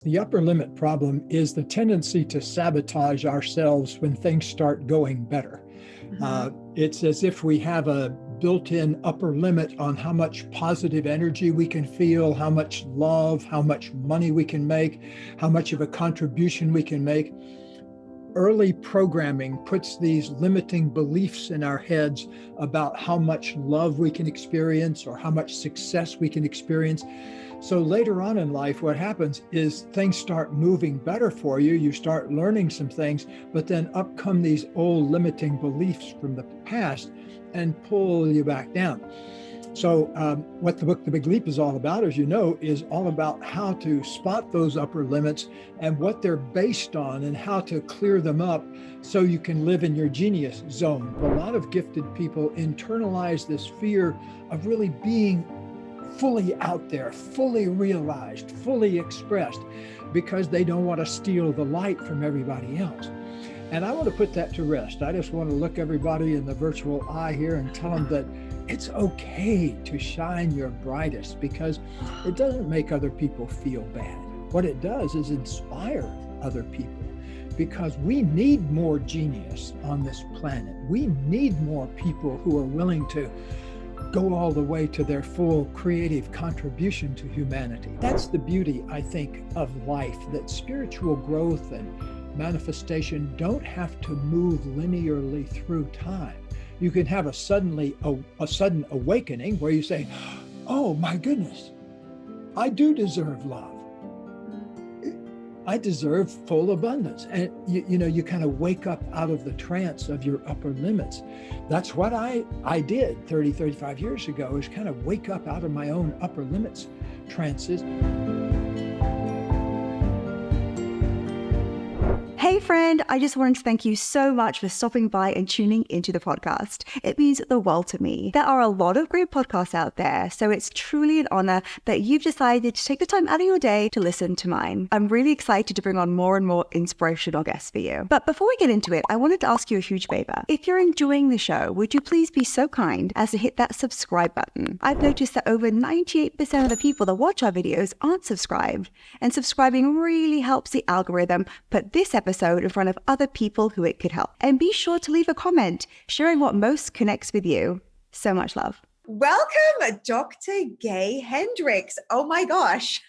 The upper limit problem is the tendency to sabotage ourselves when things start going better. It's as if we have a built-in upper limit on how much positive energy we can feel, how much love, how much money we can make, how much of a contribution we can make. Early programming puts these limiting beliefs in our heads about how much love we can experience or how much success we can experience. So later on in life, what happens is things start moving better for you. You start learning some things, but then up come these old limiting beliefs from the past and pull you back down. So what the book, The Big Leap, is all about, as you know, is all about how to spot those upper limits and what they're based on and how to clear them up so you can live in your genius zone. A lot of gifted people internalize this fear of really being fully out there, fully realized, fully expressed, because they don't want to steal the light from everybody else. And I want to put that to rest. I just want to look everybody in the virtual eye here and tell them that it's okay to shine your brightest, because it doesn't make other people feel bad. What it does is inspire other people, because we need more genius on this planet. We need more people who are willing to go all the way to their full creative contribution to humanity. That's the beauty, I think, of life, that spiritual growth and manifestation don't have to move linearly through time. You can have a sudden awakening where you say, oh my goodness, I do deserve love. I deserve full abundance. And you kind of wake up out of the trance of your upper limits. That's what I did 35 years ago, is kind of wake up out of my own upper limits trances. Hey friend, I just wanted to thank you so much for stopping by and tuning into the podcast. It means the world to me. There are a lot of great podcasts out there, so it's truly an honor that you've decided to take the time out of your day to listen to mine. I'm really excited to bring on more and more inspirational guests for you. But before we get into it, I wanted to ask you a huge favor. If you're enjoying the show, would you please be so kind as to hit that subscribe button? I've noticed that over 98% of the people that watch our videos aren't subscribed, and subscribing really helps the algorithm put this episode in front of other people who it could help. And be sure to leave a comment sharing what most connects with you. So much love. Welcome, Dr. Gay Hendricks. Oh my gosh,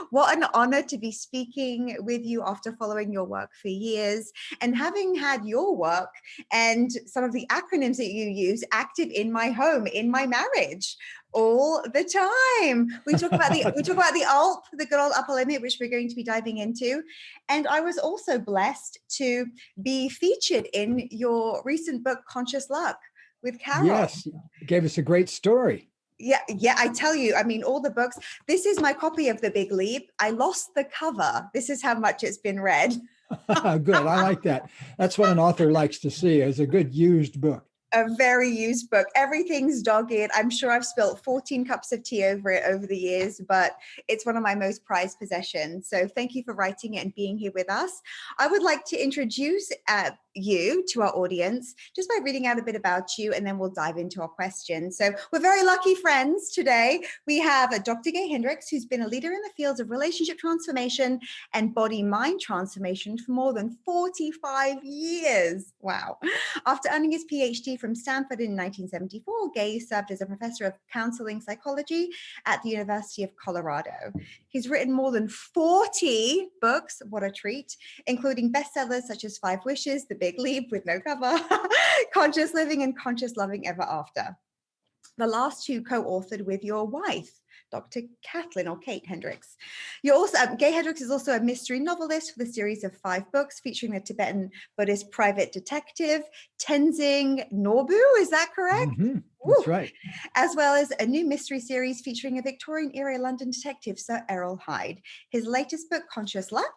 what an honor to be speaking with you after following your work for years and having had your work and some of the acronyms that you use active in my home, in my marriage, all the time. We talk about the ULP, the good old upper limit, which we're going to be diving into. And I was also blessed to be featured in your recent book, Conscious Luck, with Carol. Yes, gave us a great story. Yeah, I tell you, I mean, all the books. This is my copy of The Big Leap. I lost the cover. This is how much it's been read. Good, I like that. That's what an author likes to see, is a good used book. A very used book. Everything's dogged. I'm sure I've spilled 14 cups of tea over it over the years, but it's one of my most prized possessions. So thank you for writing it and being here with us. I would like to introduce you to our audience just by reading out a bit about you, and then we'll dive into our questions. So we're very lucky friends today. We have Dr. Gay Hendricks, who's been a leader in the fields of relationship transformation and body-mind transformation for more than 45 years. Wow. After earning his PhD from Stanford in 1974, Gay served as a professor of counseling psychology at the University of Colorado. He's written more than 40 books, what a treat, including bestsellers such as 5 Wishes, The Big Leap with no cover, Conscious Living, and Conscious Loving Ever After. The last 2 co-authored with your wife, Dr. Kathleen or Kate Hendricks. You're also Gay Hendricks is also a mystery novelist for the series of 5 books featuring the Tibetan Buddhist private detective Tenzing Norbu. Is that correct? Mm-hmm. That's right. As well as a new mystery series featuring a Victorian-era London detective, Sir Errol Hyde. His latest book, Conscious Luck,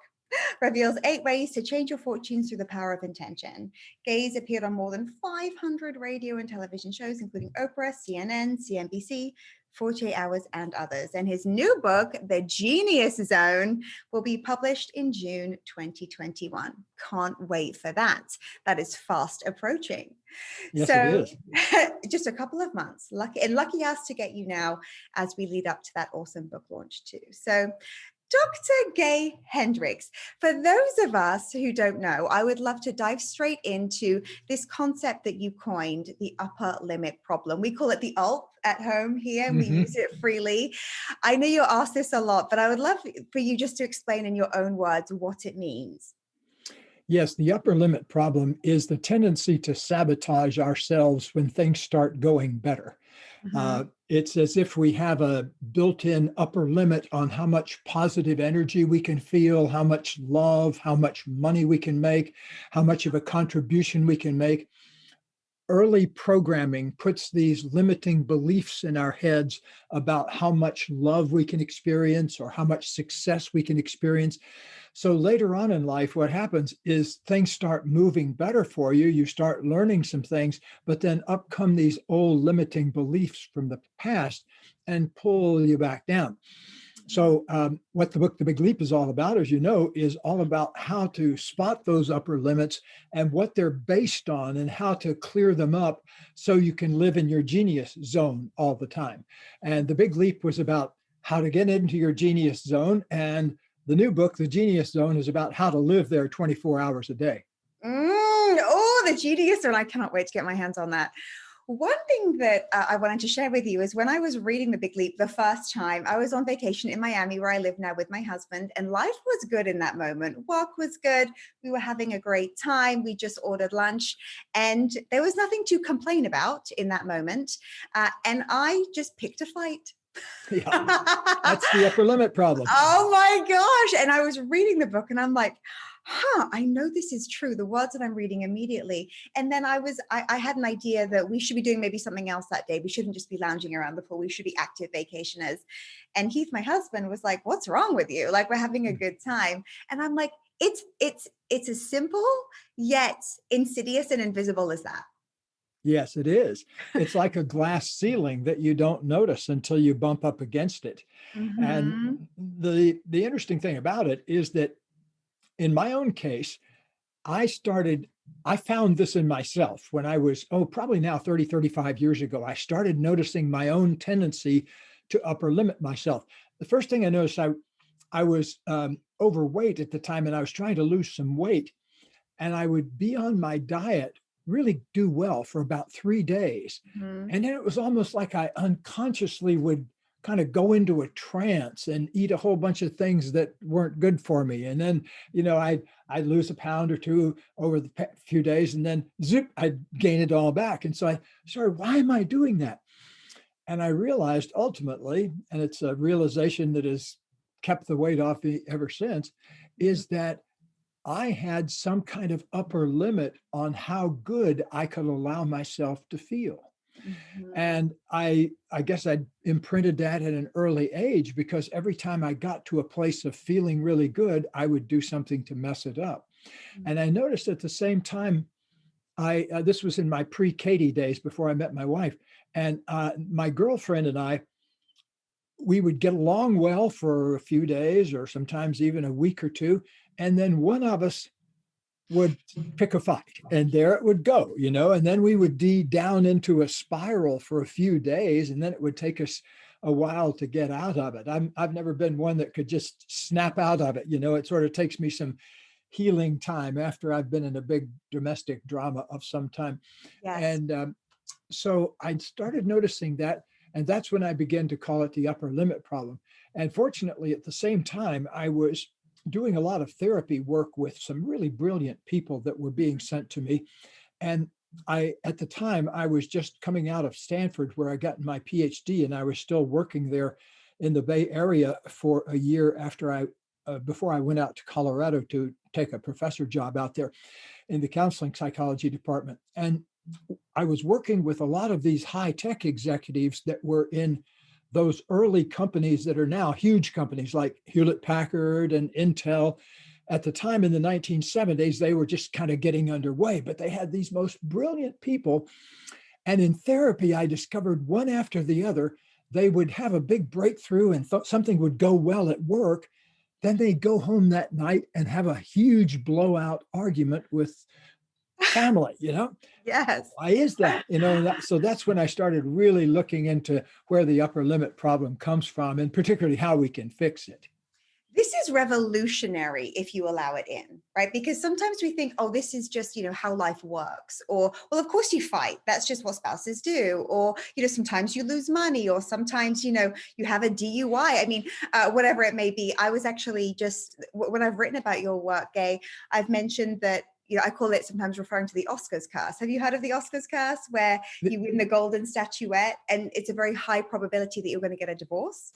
reveals 8 ways to change your fortunes through the power of intention. Gay's appeared on more than 500 radio and television shows, including Oprah, CNN, CNBC, 48 Hours, and others. And his new book, The Genius Zone, will be published in June 2021. Can't wait for that. That is fast approaching. Yes, so, it is. Just a couple of months. Lucky us to get you now as we lead up to that awesome book launch too. So, Dr. Gay Hendricks. For those of us who don't know, I would love to dive straight into this concept that you coined, the upper limit problem. We call it the ULP at home here, and we use it freely. I know you're asked this a lot, but I would love for you just to explain in your own words what it means. Yes, the upper limit problem is the tendency to sabotage ourselves when things start going better. It's as if we have a built-in upper limit on how much positive energy we can feel, how much love, how much money we can make, how much of a contribution we can make. Early programming puts these limiting beliefs in our heads about how much love we can experience or how much success we can experience. So later on in life, what happens is things start moving better for you. You start learning some things, but then up come these old limiting beliefs from the past and pull you back down. So what the book, The Big Leap, is all about, as you know, is all about how to spot those upper limits and what they're based on and how to clear them up so you can live in your genius zone all the time. And The Big Leap was about how to get into your genius zone. And the new book, The Genius Zone, is about how to live there 24 hours a day. Oh, the genius zone. I cannot wait to get my hands on that. One thing that I wanted to share with you is when I was reading The Big Leap the first time, I was on vacation in Miami, where I live now with my husband, and life was good in that moment. Work was good. We were having a great time. We just ordered lunch, and there was nothing to complain about in that moment. And I just picked a fight. Yeah, that's the upper limit problem. Oh my gosh. And I was reading the book and I'm like, I know this is true. The words that I'm reading immediately. And then I had an idea that we should be doing maybe something else that day. We shouldn't just be lounging around the pool. We should be active vacationers. And Heath, my husband, was like, what's wrong with you? Like, we're having a good time. And I'm like, it's as simple yet insidious and invisible as that. Yes, it is. It's like a glass ceiling that you don't notice until you bump up against it. And the interesting thing about it is that in my own case, I found this in myself when I was, probably now 30, 35 years ago. I started noticing my own tendency to upper limit myself. The first thing I noticed, I was overweight at the time, and I was trying to lose some weight. And I would be on my diet, really do well for about 3 days. And then it was almost like I unconsciously would kind of go into a trance and eat a whole bunch of things that weren't good for me. And then, I'd lose a pound or two over the few days, and then zip, I'd gain it all back. And so I started, why am I doing that? And I realized ultimately, and it's a realization that has kept the weight off me ever since, is that I had some kind of upper limit on how good I could allow myself to feel. And I guess I imprinted that at an early age, because every time I got to a place of feeling really good, I would do something to mess it up. And I noticed at the same time, this was in my pre-Katie days before I met my wife, and my girlfriend and I, we would get along well for a few days or sometimes even a week or two. And then one of us would pick a fight, and there it would go, and then we would down into a spiral for a few days, and then it would take us a while to get out of it. I've never been one that could just snap out of it. It sort of takes me some healing time after I've been in a big domestic drama of some time. Yes. And so I started noticing that, and that's when I began to call it the upper limit problem. And fortunately, at the same time, I was doing a lot of therapy work with some really brilliant people that were being sent to me. And at the time, I was just coming out of Stanford, where I got my PhD, and I was still working there in the Bay Area for a year after before I went out to Colorado to take a professor job out there in the counseling psychology department. And I was working with a lot of these high-tech executives that were in those early companies that are now huge companies like Hewlett-Packard and Intel. At the time in the 1970s, they were just kind of getting underway, but they had these most brilliant people. And in therapy, I discovered one after the other, they would have a big breakthrough and something would go well at work. Then they'd go home that night and have a huge blowout argument with family. Yes. Why is that? So that's when I started really looking into where the upper limit problem comes from, and particularly how we can fix it. This is revolutionary if you allow it in, right? Because sometimes we think, oh, this is just, how life works. Or, well, of course you fight. That's just what spouses do. Or, sometimes you lose money, or sometimes, you have a DUI. I mean, whatever it may be. I was actually when I've written about your work, Gay, I've mentioned that, I call it sometimes referring to the Oscars curse. Have you heard of the Oscars curse, where you win the golden statuette and it's a very high probability that you're going to get a divorce?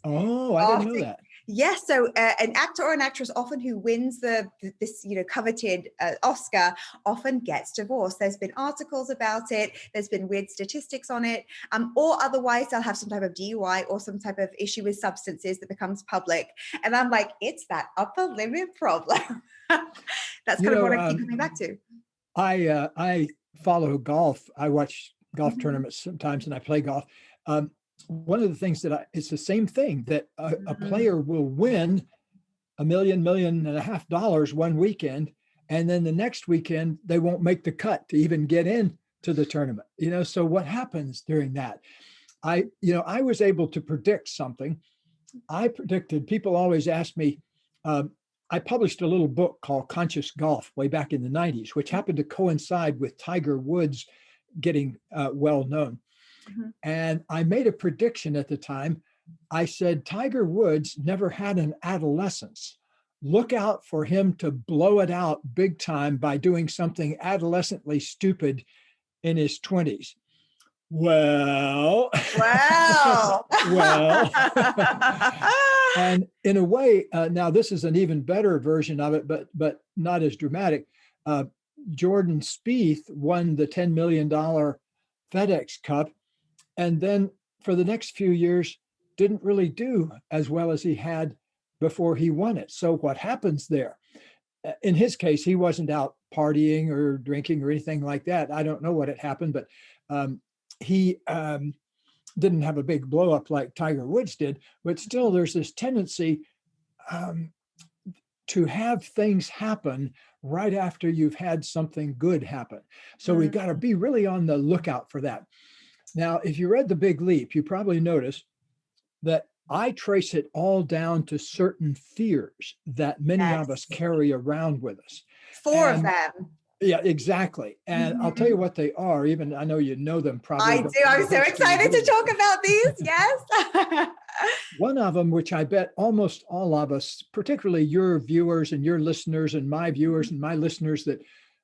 Oh, I didn't know that. Yes. So an actor or an actress often who wins this coveted Oscar often gets divorced. There's been articles about it. There's been weird statistics on it. Or otherwise they'll have some type of DUI or some type of issue with substances that becomes public. And I'm like, it's that upper limit problem. That's kind of what I keep coming back to. I follow golf. I watch golf tournaments sometimes, and I play golf. One of the things it's the same thing, that a player will win $1.5 million one weekend, and then the next weekend they won't make the cut to even get into the tournament. So what happens during that? I was able to predict something. I predicted. People always ask me. I published a little book called Conscious Golf way back in the 90s, which happened to coincide with Tiger Woods getting well known. And I made a prediction at the time. I said, Tiger Woods never had an adolescence. Look out for him to blow it out big time by doing something adolescently stupid in his 20s. Well, wow. Well, and in a way, now this is an even better version of it, but not as dramatic. Jordan Spieth won the $10 million FedEx Cup, and then for the next few years didn't really do as well as he had before he won it. So what happens there? In his case, he wasn't out partying or drinking or anything like that. I don't know what had happened, but he didn't have a big blow up like Tiger Woods did. But still, there's this tendency to have things happen right after you've had something good happen. So we've got to be really on the lookout for that. Now, if you read The Big Leap, you probably noticed that I trace it all down to certain fears that many of us carry around with us. Four of them. Yeah, exactly. And I'll tell you what they are. Even I know you know them probably. I do. I'm so excited to talk about these. Yes. One of them, which I bet almost all of us, particularly your viewers and your listeners and my viewers and my listeners that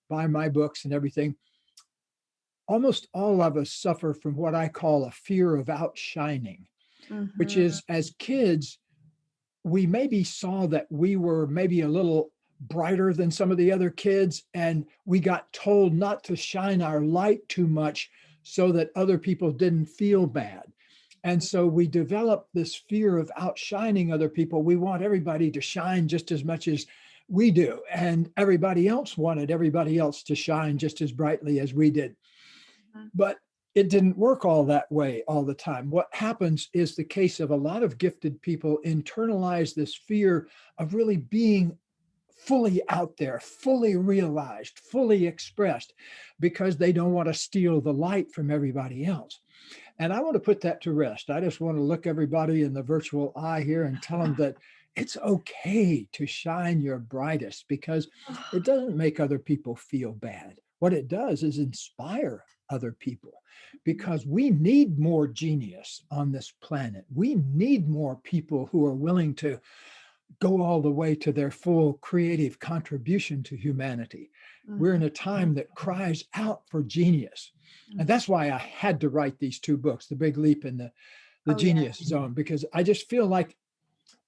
buy my books and everything, almost all of us suffer from what I call a fear of outshining, which is, as kids, we maybe saw that we were maybe a little brighter than some of the other kids, and we got told not to shine our light too much so that other people didn't feel bad. And so we developed this fear of outshining other people. We want everybody to shine just as much as we do, and everybody else wanted everybody else to shine just as brightly as we did. But it didn't work all that way all the time. What happens is the case of a lot of gifted people internalize this fear of really being fully out there, fully realized, fully expressed, because they don't want to steal the light from everybody else. And I want to put that to rest. I just want to look everybody in the virtual eye here and tell them that it's okay to shine your brightest, because it doesn't make other people feel bad. What it does is inspire other people, because we need more genius on this planet. We need more people who are willing to go all the way to their full creative contribution to humanity. We're in a time that cries out for genius. And that's why I had to write these two books, The Big Leap and the Genius Zone, because I just feel like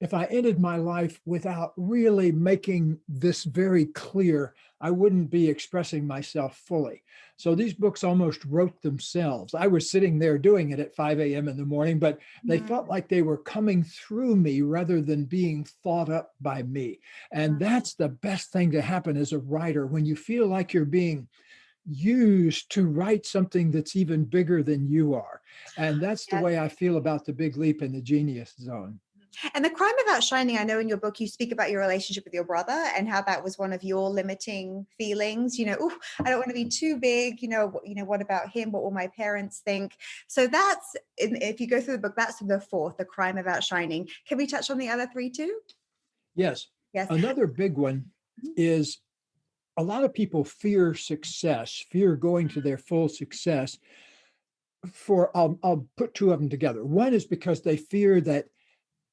if I ended my life without really making this very clear, I wouldn't be expressing myself fully. So these books almost wrote themselves. I was sitting there doing it at 5 a.m. in the morning, but they felt like they were coming through me rather than being thought up by me. And that's the best thing to happen as a writer, when you feel like you're being used to write something that's even bigger than you are. And that's the way I feel about The Big Leap and the Genius Zone. And the crime of outshining, I know in your book, you speak about your relationship with your brother and how that was one of your limiting feelings. I don't want to be too big. What about him? What will my parents think? So that's, if you go through the book, that's the fourth, the crime of outshining. Can we touch on the other three too? Yes. Yes. Another big one Mhm. is a lot of people fear success, fear going to their full success. I'll put two of them together. One is because they fear that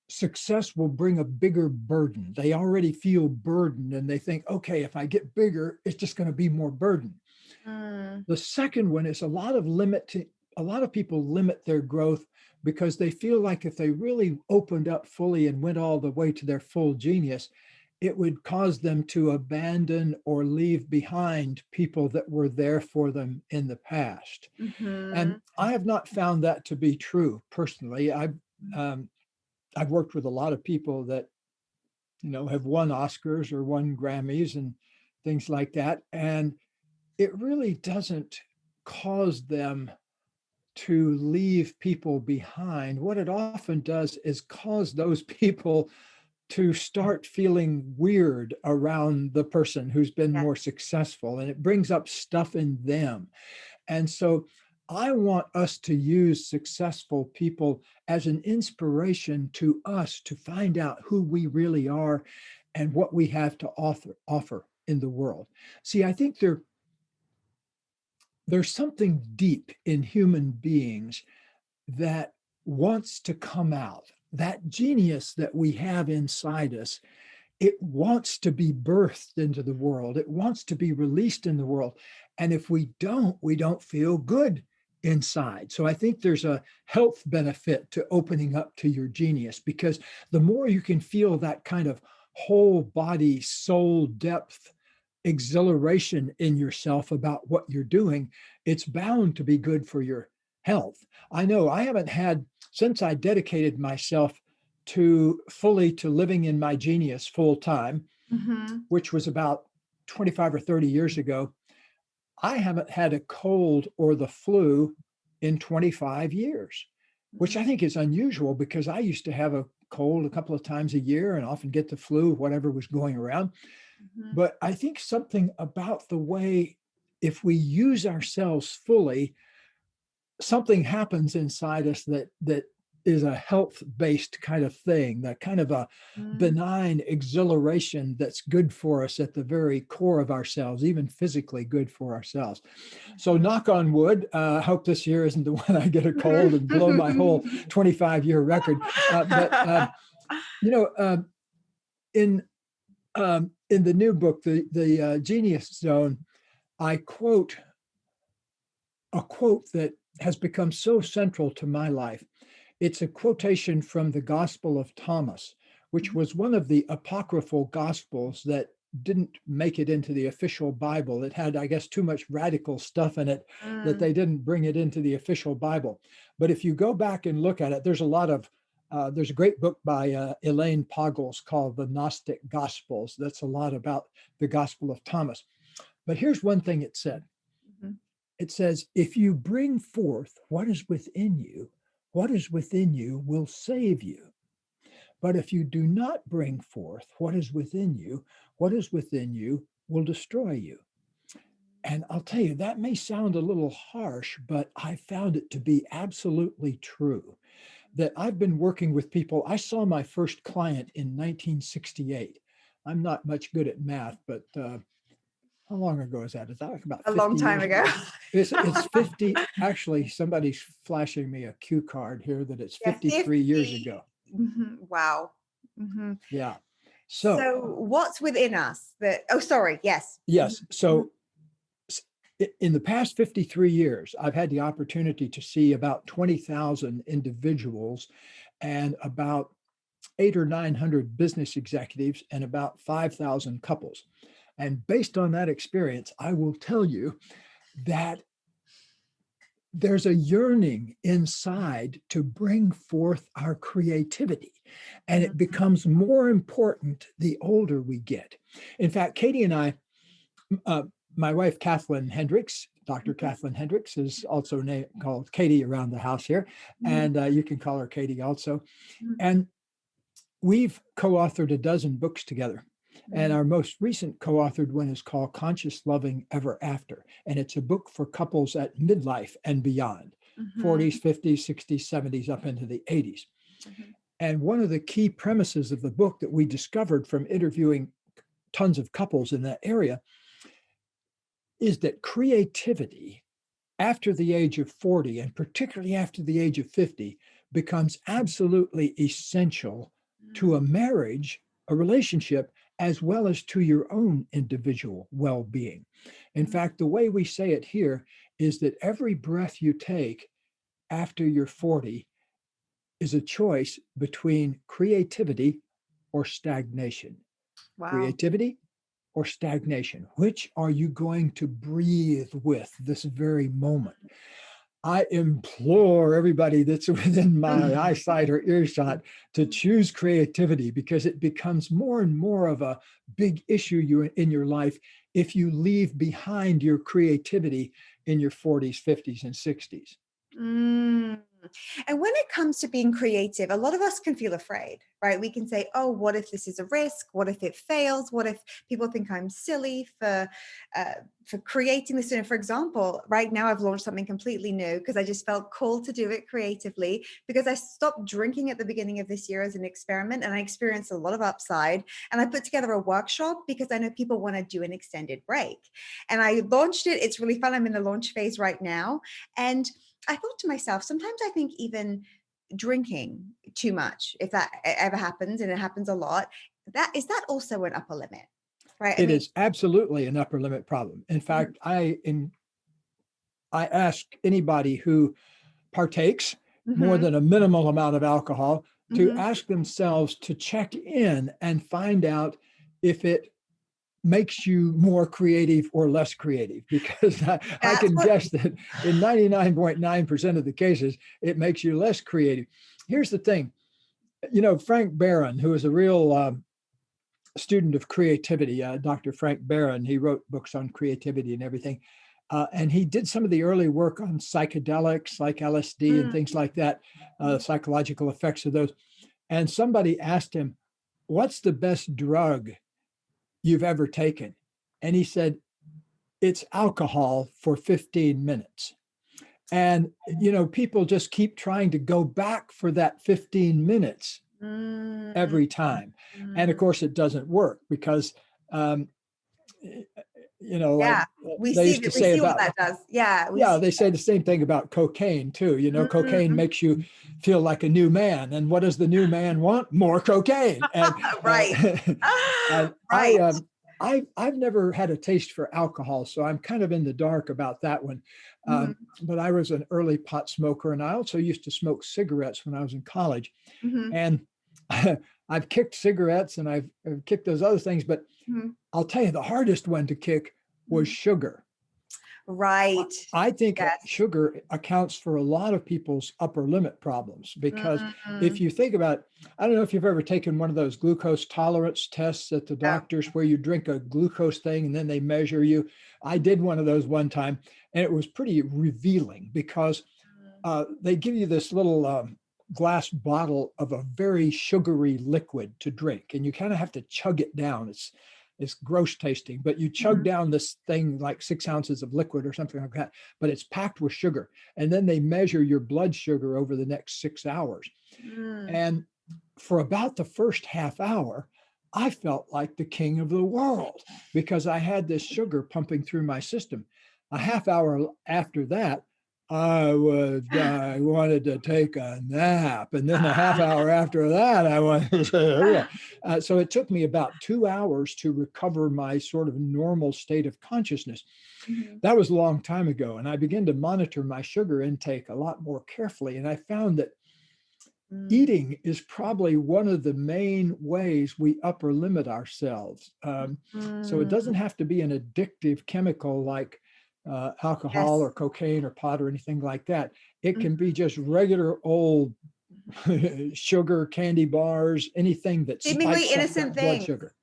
success will bring a bigger burden. They already feel burdened and they think, okay, if I get bigger, it's just going to be more burden. Mm. The second one is a lot of people limit their growth because they feel like if they really opened up fully and went all the way to their full genius, it would cause them to abandon or leave behind people that were there for them in the past. And Mhm. I have not found that to be true personally. Um, I've worked with a lot of people that, have won Oscars or won Grammys and things like that. And it really doesn't cause them to leave people behind. What it often does is cause those people to start feeling weird around the person who's been Yeah. more successful, and it brings up stuff in them. And so I want us to use successful people as an inspiration to us to find out who we really are and what we have to offer in the world. See, I think there's something deep in human beings that wants to come out. That genius that we have inside us, it wants to be birthed into the world. It wants to be released in the world. And if we don't feel good inside. So I think there's a health benefit to opening up to your genius, because the more you can feel that kind of whole body, soul depth exhilaration in yourself about what you're doing, it's bound to be good for your health. I know I haven't had, since I dedicated myself to living in my genius full time, Mhm. which was about 25 or 30 years ago, I haven't had a cold or the flu in 25 years, which I think is unusual because I used to have a cold a couple of times a year and often get the flu, whatever was going around. Mhm. But I think something about the way, if we use ourselves fully, something happens inside us that is a health-based kind of thing, that kind of a Mhm. benign exhilaration that's good for us at the very core of ourselves, even physically good for ourselves. So knock on wood, I hope this year isn't the one I get a cold and blow my whole 25-year record. But you know, in the new book, the Genius Zone, I quote a quote that has become so central to my life. It's a quotation from the Gospel of Thomas, which was one of the apocryphal Gospels that didn't make it into the official Bible. It had, I guess, too much radical stuff in it that Mm. they didn't bring it into the official Bible. But if you go back and look at it, there's a great book by Elaine Pagels called The Gnostic Gospels. That's a lot about the Gospel of Thomas. But here's one thing it said. Mhm. It says, if you bring forth what is within you, what is within you will save you. But if you do not bring forth what is within you, what is within you will destroy you. And I'll tell you, that may sound a little harsh, but I found it to be absolutely true. That I've been working with people. I saw my first client in 1968. I'm not much good at math, but how long ago is that? Is that like about A long 50 time years ago. ago? It's 50. Actually, somebody's flashing me a cue card here that it's Yeah, 53 years 50. ago. Mhm. Wow. Mhm. Yeah. So, So what's within us that, oh, sorry. Yes. yes. Mhm. So, in the past 53 years, I've had the opportunity to see about 20,000 individuals and about 800 or 900 business executives and about 5,000 couples. And based on that experience, I will tell you that there's a yearning inside to bring forth our creativity. And it Mhm. becomes more important the older we get. In fact, Katie and I, uh, my wife, Kathleen Hendricks, Dr. Mhm. Kathleen Hendricks, is also called Katie around the house here. Mhm. And you can call her Katie also. Mhm. And we've co-authored a dozen books together. And Mhm. our most recent co-authored one is called Conscious Loving Ever After. And it's a book for couples at midlife and beyond, Mhm. 40s, 50s, 60s, 70s, up into the 80s. Mhm. And one of the key premises of the book that we discovered from interviewing tons of couples in that area is that creativity after the age of 40, and particularly after the age of 50, becomes absolutely essential to a marriage, a relationship, as well as to your own individual well-being. In fact, the way we say it here is that every breath you take after you're 40 is a choice between creativity or stagnation. Wow. Creativity or stagnation. Which are you going to breathe with this very moment? I implore everybody that's within my eyesight or earshot to choose creativity, because it becomes more and more of a big issue in your life if you leave behind your creativity in your 40s, 50s, and 60s. Mm. And when it comes to being creative, a lot of us can feel afraid, right? We can say, oh, what if this is a risk? What if it fails? What if people think I'm silly for creating this? And for example, right now I've launched something completely new because I just felt called to do it creatively, because I stopped drinking at the beginning of this year as an experiment, and I experienced a lot of upside. And I put together a workshop because I know people want to do an extended break. And I launched it. It's really fun. I'm in the launch phase right now. And I thought to myself, sometimes I think even drinking too much, if that ever happens, and it happens a lot, is that also an upper limit, right? It is absolutely an upper limit problem. In fact, I ask anybody who partakes more than a minimal amount of alcohol to ask themselves to check in and find out if it makes you more creative or less creative, because I can guess that in 99.9% of the cases, it makes you less creative. Here's the thing. Frank Barron, who is a real student of creativity, Dr. Frank Barron, he wrote books on creativity and everything. And he did some of the early work on psychedelics, like LSD and things like that, psychological effects of those. And somebody asked him, what's the best drug you've ever taken? And he said, it's alcohol for 15 minutes. And, people just keep trying to go back for that 15 minutes every time. And of course, it doesn't work because, we they see used to say what about that does. Yeah. They say the same thing about cocaine too. Cocaine makes you feel like a new man, and what does the new man want? More cocaine. And right. and Right. I've never had a taste for alcohol, so I'm kind of in the dark about that one. But I was an early pot smoker, and I also used to smoke cigarettes when I was in college. And I've kicked cigarettes and I've kicked those other things, but I'll tell you, the hardest one to kick was sugar. Right. I think sugar accounts for a lot of people's upper limit problems, because if you think about, I don't know if you've ever taken one of those glucose tolerance tests at the doctors where you drink a glucose thing and then they measure you. I did one of those one time, and it was pretty revealing, because they give you this little glass bottle of a very sugary liquid to drink, and you kind of have to chug it down. It's gross tasting, but you chug down this thing like 6 ounces of liquid or something like that, but it's packed with sugar. And then they measure your blood sugar over the next 6 hours. And for about the first half hour, I felt like the king of the world, because I had this sugar pumping through my system. A half hour after that, I wanted to take a nap. And then a half hour after that, I wanted to so it took me about 2 hours to recover my sort of normal state of consciousness. That was a long time ago. And I began to monitor my sugar intake a lot more carefully. And I found that eating is probably one of the main ways we upper limit ourselves. So it doesn't have to be an addictive chemical like alcohol or cocaine or pot or anything like that. It can be just regular old sugar, candy bars, anything that seemingly innocent blood sugar.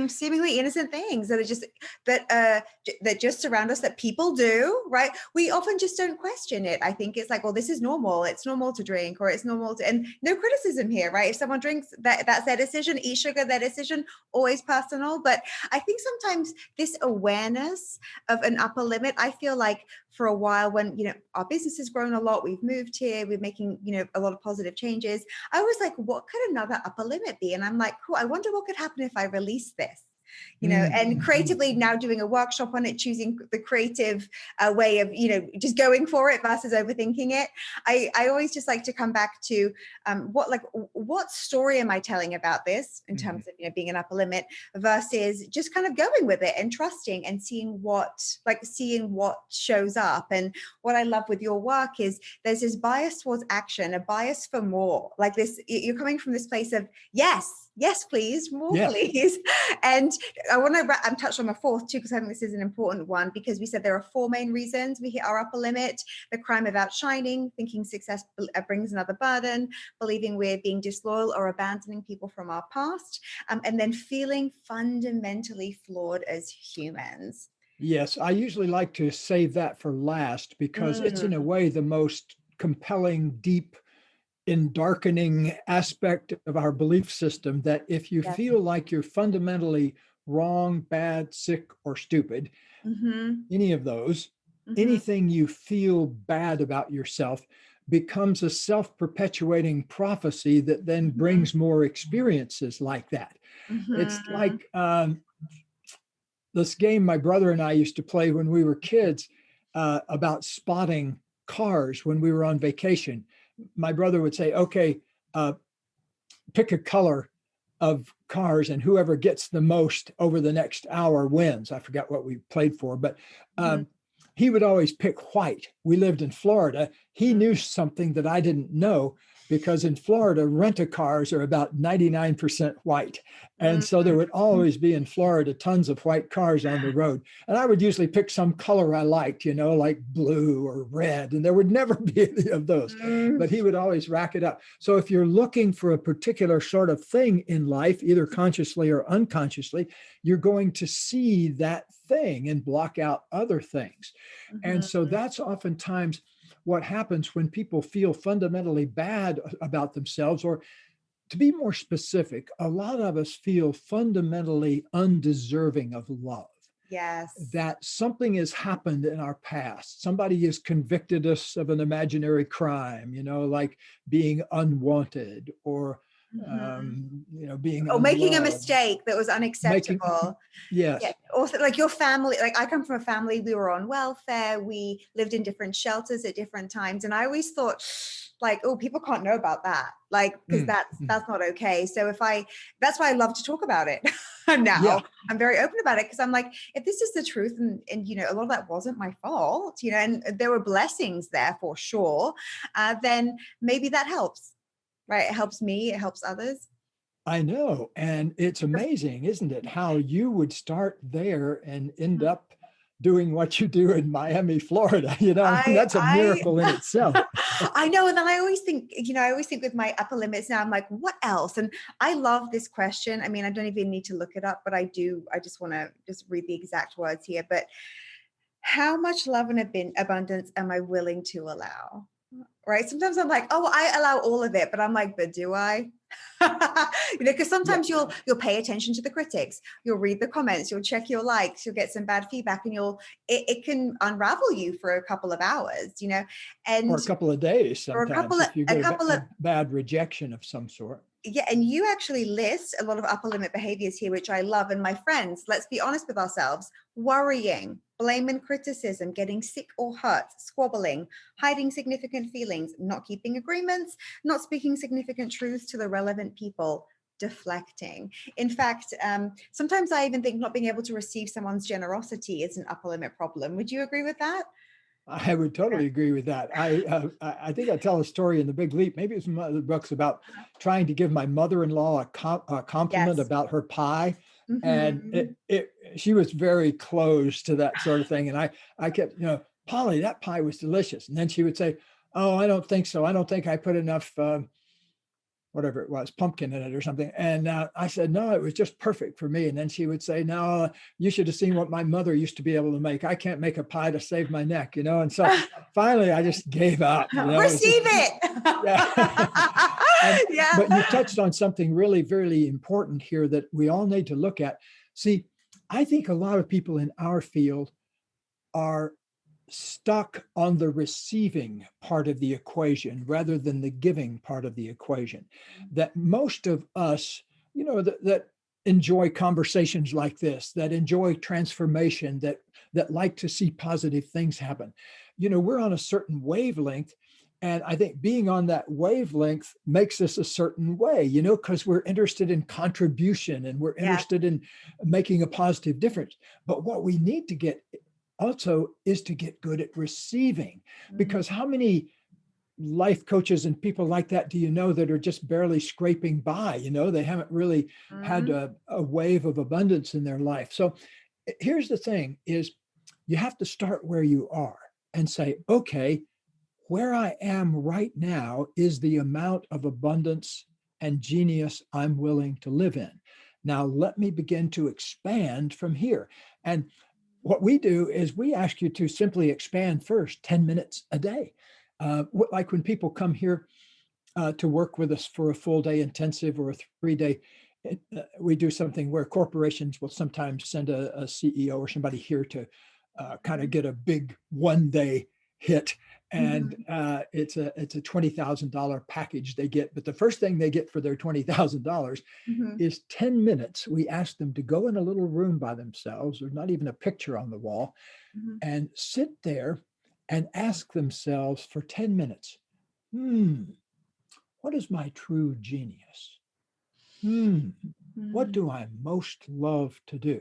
Seemingly innocent things that are just that just surround us, that people do, right? We often just don't question it. I think it's like, well, this is normal. It's normal to drink, or it's normal to, and no criticism here, right? If someone drinks, that's their decision. Eat sugar, their decision, always personal. But I think sometimes this awareness of an upper limit, I feel like for a while when, our business has grown a lot, we've moved here, we're making, a lot of positive changes. I was like, what could another upper limit be? And I'm like, cool, I wonder what could happen if I release this. And creatively now doing a workshop on it, choosing the creative way of, just going for it versus overthinking it. I always just like to come back to what story am I telling about this in terms of, being an upper limit versus just kind of going with it and trusting and seeing what shows up. And what I love with your work is there's this bias towards action, a bias for more, like this, you're coming from this place of yes, please, more, please. And I want to touch on the fourth too, because I think this is an important one, because we said there are 4 main reasons we hit our upper limit: the crime of outshining, thinking success brings another burden, believing we're being disloyal or abandoning people from our past, and then feeling fundamentally flawed as humans. Yes, I usually like to save that for last because it's in a way the most compelling, deep, darkening aspect of our belief system, that if you feel like you're fundamentally wrong, bad, sick, or stupid, any of those, anything you feel bad about yourself becomes a self-perpetuating prophecy that then brings more experiences like that. It's like this game my brother and I used to play when we were kids about spotting cars when we were on vacation. My brother would say, okay, pick a color of cars and whoever gets the most over the next hour wins. I forgot what we played for, but he would always pick white. We lived in Florida. He knew something that I didn't know, because in Florida, rent-a-cars are about 99% white. And so there would always be in Florida tons of white cars on the road. And I would usually pick some color I liked, like blue or red, and there would never be any of those. But he would always rack it up. So if you're looking for a particular sort of thing in life, either consciously or unconsciously, you're going to see that thing and block out other things. And so that's oftentimes what happens when people feel fundamentally bad about themselves, or to be more specific, a lot of us feel fundamentally undeserving of love. Yes. That something has happened in our past. Somebody has convicted us of an imaginary crime, like being unwanted, or being making a unloved. mistake that was unacceptable. Yes. Yeah. Also, like your family, like I come from a family, we were on welfare, we lived in different shelters at different times. And I always thought, like, oh, people can't know about that. Like, because that's not okay. So that's why I love to talk about it. Now I'm very open about it, because I'm like, if this is the truth, and a lot of that wasn't my fault, and there were blessings there for sure, then maybe that helps. Right. It helps me. It helps others. I know. And it's amazing, isn't it? How you would start there and end up doing what you do in Miami, Florida. That's a miracle in itself. I know. And then I always think, with my upper limits now, I'm like, what else? And I love this question. I mean, I don't even need to look it up, but I do. I just want to just read the exact words here. But how much love and abundance am I willing to allow? Right. Sometimes I'm like, oh, I allow all of it, but I'm like, but do I? Because sometimes you'll pay attention to the critics, you'll read the comments, you'll check your likes, you'll get some bad feedback, and it can unravel you for a couple of hours, and or a couple of days sometimes, or if you get a bad rejection of some sort. Yeah. And you actually list a lot of upper limit behaviors here, which I love. And my friends, let's be honest with ourselves: worrying, blame and criticism, getting sick or hurt, squabbling, hiding significant feelings, not keeping agreements, not speaking significant truths to the relevant people, deflecting. In fact, sometimes I even think not being able to receive someone's generosity is an upper limit problem. Would you agree with that? I would totally agree with that. I think I tell a story in The Big Leap. Maybe it's one of the books about trying to give my mother-in-law a compliment about her pie. And she was very close to that sort of thing. And I kept, Polly, that pie was delicious. And then she would say, oh, I don't think so. I don't think I put enough, whatever it was, pumpkin in it or something. And I said, no, it was just perfect for me. And then she would say, no, you should have seen what my mother used to be able to make. I can't make a pie to save my neck, And so finally I just gave up. Receive it. But you touched on something really, really important here that we all need to look at. See, I think a lot of people in our field are stuck on the receiving part of the equation rather than the giving part of the equation. That most of us, that enjoy conversations like this, that enjoy transformation, that like to see positive things happen. We're on a certain wavelength. And I think being on that wavelength makes us a certain way, because we're interested in contribution and we're interested in making a positive difference. But what we need to get also is to get good at receiving, because how many life coaches and people like that do you know that are just barely scraping by? They haven't really had a wave of abundance in their life. So here's the thing is you have to start where you are and say, okay, where I am right now is the amount of abundance and genius I'm willing to live in. Now let me begin to expand from here. And what we do is we ask you to simply expand first 10 minutes a day. Like when people come here to work with us for a full day intensive or a 3-day, we do something where corporations will sometimes send a CEO or somebody here to kind of get a big 1-day hit. And it's a $20,000 package they get. But the first thing they get for their $20,000 is 10 minutes. We ask them to go in a little room by themselves. There's not even a picture on the wall, and sit there and ask themselves for 10 minutes, what is my true genius? What do I most love to do?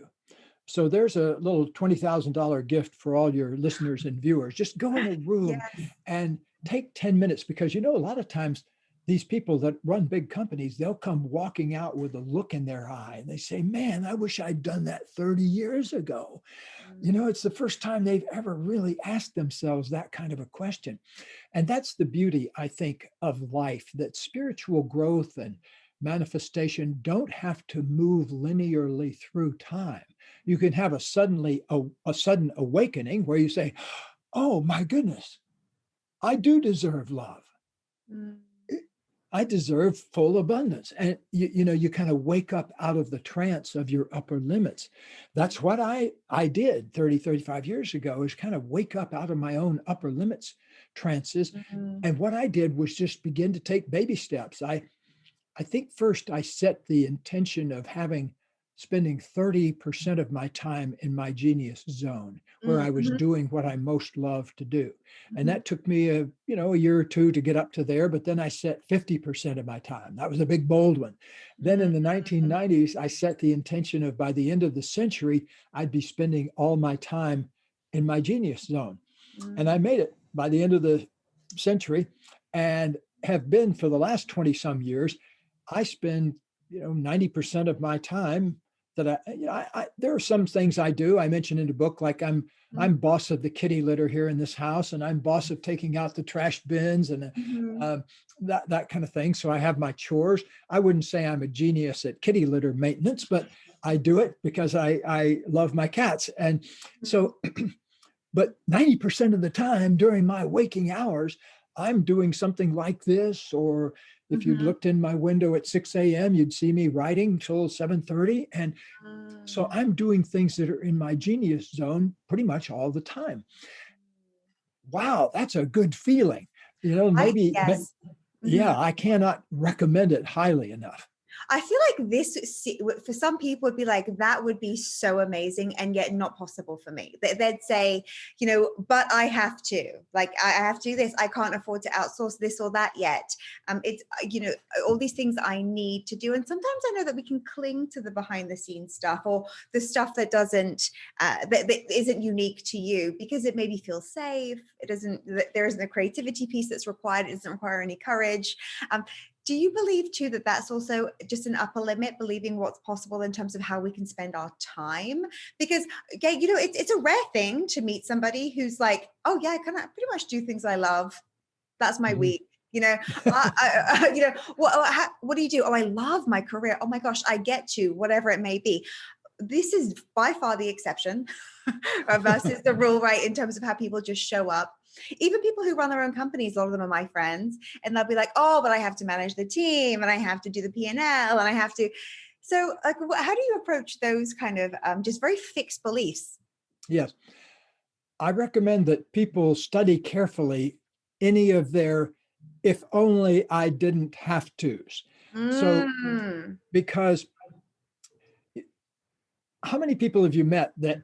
So there's a little $20,000 gift for all your listeners and viewers. Just go in a room and take 10 minutes, because a lot of times these people that run big companies, they'll come walking out with a look in their eye and they say, man, I wish I'd done that 30 years ago. It's the first time they've ever really asked themselves that kind of a question. And that's the beauty, I think, of life, that spiritual growth and manifestation don't have to move linearly through time. You can have a sudden awakening where you say, oh my goodness, I do deserve love. I deserve full abundance. And you kind of wake up out of the trance of your upper limits. That's what I did 35 years ago, is kind of wake up out of my own upper limits trances. And what I did was just begin to take baby steps. I think first I set the intention of spending 30% of my time in my genius zone, where I was doing what I most love to do. And that took me a year or two to get up to there, but then I set 50% of my time. That was a big, bold one. Then in the 1990s, I set the intention of by the end of the century, I'd be spending all my time in my genius zone. And I made it by the end of the century, and have been for the last 20 some years. I spend 90% of my time that I there are some things I do. I mentioned in the book, like I'm boss of the kitty litter here in this house, and I'm boss of taking out the trash bins and that kind of thing. So I have my chores. I wouldn't say I'm a genius at kitty litter maintenance, but I do it because I love my cats. And so, but 90% of the time during my waking hours, I'm doing something like this, or if you'd looked in my window at 6 a.m., you'd see me writing till 7:30. And so I'm doing things that are in my genius zone pretty much all the time. Wow, that's a good feeling. Maybe, I cannot recommend it highly enough. I feel like this, for some people, would be like, that would be so amazing, and yet not possible for me. They'd say, but I have to, like, I have to do this. I can't afford to outsource this or that yet. It's, all these things I need to do. And sometimes I know that we can cling to the behind the scenes stuff, or the stuff that that isn't unique to you, because it maybe feels safe. There isn't a creativity piece that's required. It doesn't require any courage. Do you believe too that that's also just an upper limit, believing what's possible in terms of how we can spend our time? Because, Gay, it's a rare thing to meet somebody who's like, oh yeah, I can pretty much do things I love. That's my week. What do you do? Oh, I love my career. Oh my gosh, I get to whatever it may be. This is by far the exception versus the rule, right? In terms of how people just show up. Even people who run their own companies, a lot of them are my friends, and they'll be like, oh, but I have to manage the team, and I have to do the P&L, and I have to. So like, how do you approach those kind of just very fixed beliefs? Yes. I recommend that people study carefully any of their if only I didn't have tos. So, because how many people have you met that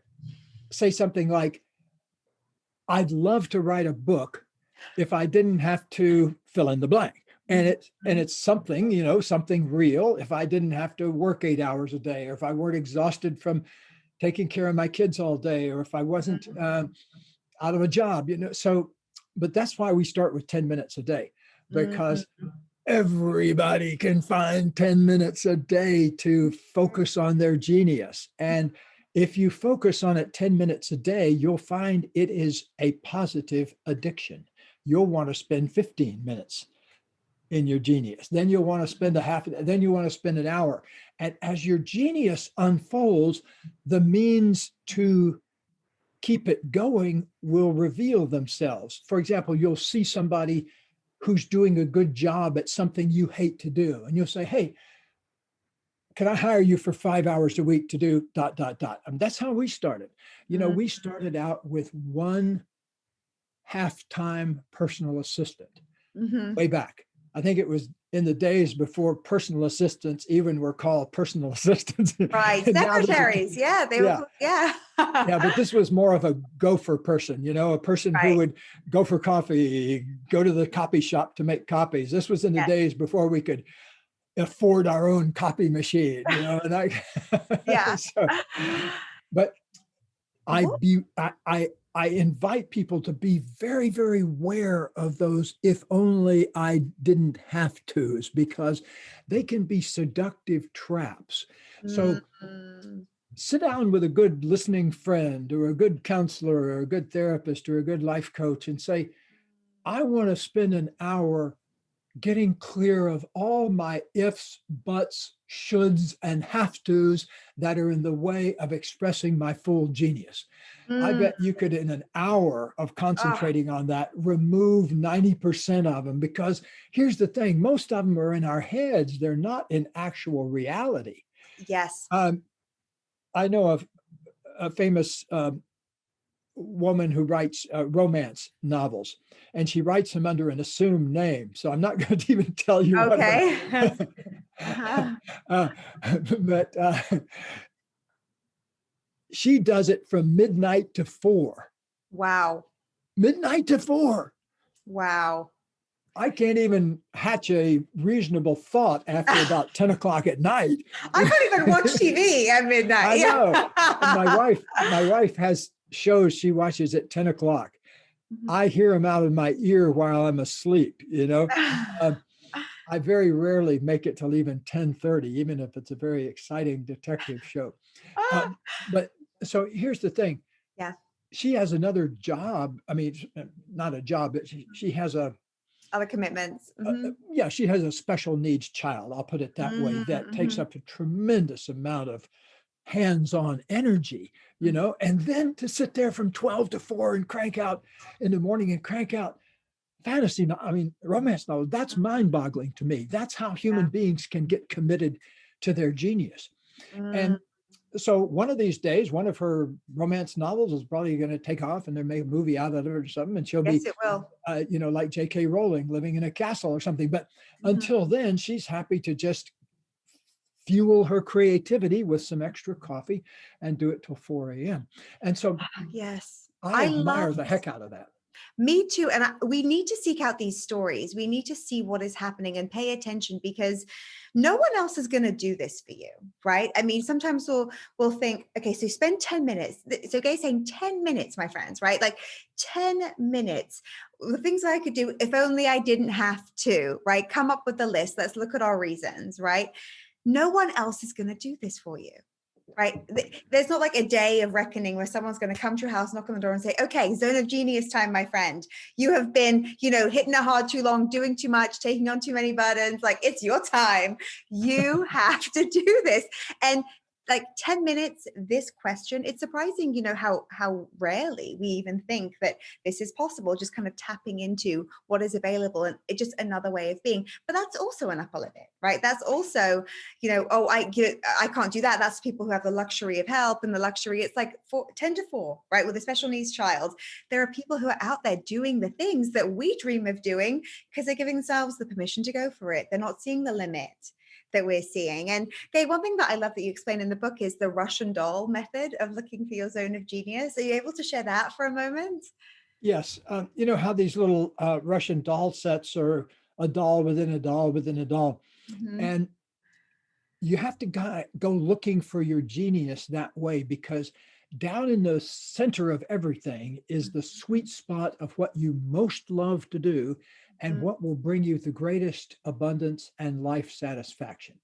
say something like, I'd love to write a book if I didn't have to fill in the blank. And it's something, something real. If I didn't have to work 8 hours a day, or if I weren't exhausted from taking care of my kids all day, or if I wasn't out of a job, So, but that's why we start with 10 minutes a day, because everybody can find 10 minutes a day to focus on their genius. And if you focus on it 10 minutes a day, you'll find it is a positive addiction. You'll want to spend 15 minutes in your genius. Then you'll want to spend then you want to spend an hour. And as your genius unfolds, the means to keep it going will reveal themselves. For example, you'll see somebody who's doing a good job at something you hate to do. And you'll say, hey, can I hire you for 5 hours a week to do ... That's how we started. We started out with one half-time personal assistant way back. I think it was in the days before personal assistants even were called personal assistants. Right. Secretaries. Yeah. They were. Yeah. Yeah. But this was more of a gopher person, a person who would go for coffee, go to the copy shop to make copies. This was in the days before we could afford our own copy machine, and but I invite people to be very, very aware of those if only I didn't have tos, because they can be seductive traps. So sit down with a good listening friend or a good counselor or a good therapist or a good life coach and say, I want to spend an hour getting clear of all my ifs, buts, shoulds, and have tos that are in the way of expressing my full genius. I bet you could, in an hour of concentrating on that, remove 90% of them, because here's the thing, most of them are in our heads. They're not in actual reality. Yes. I know of a famous woman who writes romance novels, and she writes them under an assumed name. So I'm not going to even tell you what. But she does it from midnight to 4. Wow. Midnight to 4. Wow. I can't even hatch a reasonable thought after about 10 o'clock at night. I can't even watch TV at midnight. I know. My wife has shows she watches at 10 o'clock. I hear them out of my ear while I'm asleep, I very rarely make it till even 10:30, even if it's a very exciting detective show. But so here's the thing. Yeah. She has another job. I mean, not a job, but she has other commitments. She has a special needs child. I'll put it that way. That takes up a tremendous amount of hands-on energy, and then to sit there from 12 to 4 and crank out in the morning and crank out romance novels. That's mind-boggling to me. That's how human beings can get committed to their genius. And so one of these days, one of her romance novels is probably going to take off, and they make a movie out of it or something, and she'll it will. Like J.K. Rowling, living in a castle or something. But until then, she's happy to just fuel her creativity with some extra coffee and do it till 4 a.m. And so yes, I admire the heck out of that. Me too. And we need to seek out these stories. We need to see what is happening and pay attention, because no one else is going to do this for you, right? I mean, sometimes we'll think, okay, so spend 10 minutes. So Gay's saying 10 minutes, my friends, right? Like 10 minutes. The things I could do if only I didn't have to, right? Come up with a list. Let's look at our reasons, right? No one else is going to do this for you. Right. There's not like a day of reckoning where someone's going to come to your house, knock on the door and say, okay, zone of genius time, my friend. You have been, hitting it hard too long, doing too much, taking on too many burdens. Like, it's your time. You have to do this. And like 10 minutes, this question, it's surprising, how rarely we even think that this is possible, just kind of tapping into what is available, and it's just another way of being. But that's also an upper limit, right? That's also, I can't do that. That's people who have the luxury of help and the luxury. It's like 10 to 4, right? With a special needs child, there are people who are out there doing the things that we dream of doing because they're giving themselves the permission to go for it. They're not seeing the limit that we're seeing. And Gay, one thing that I love that you explain in the book is the Russian doll method of looking for your zone of genius. Are you able to share that for a moment? Yes. You know how these little Russian doll sets are a doll within a doll within a doll. Mm-hmm. And you have to go looking for your genius that way, because down in the center of everything is the sweet spot of what you most love to do and what will bring you the greatest abundance and life satisfaction.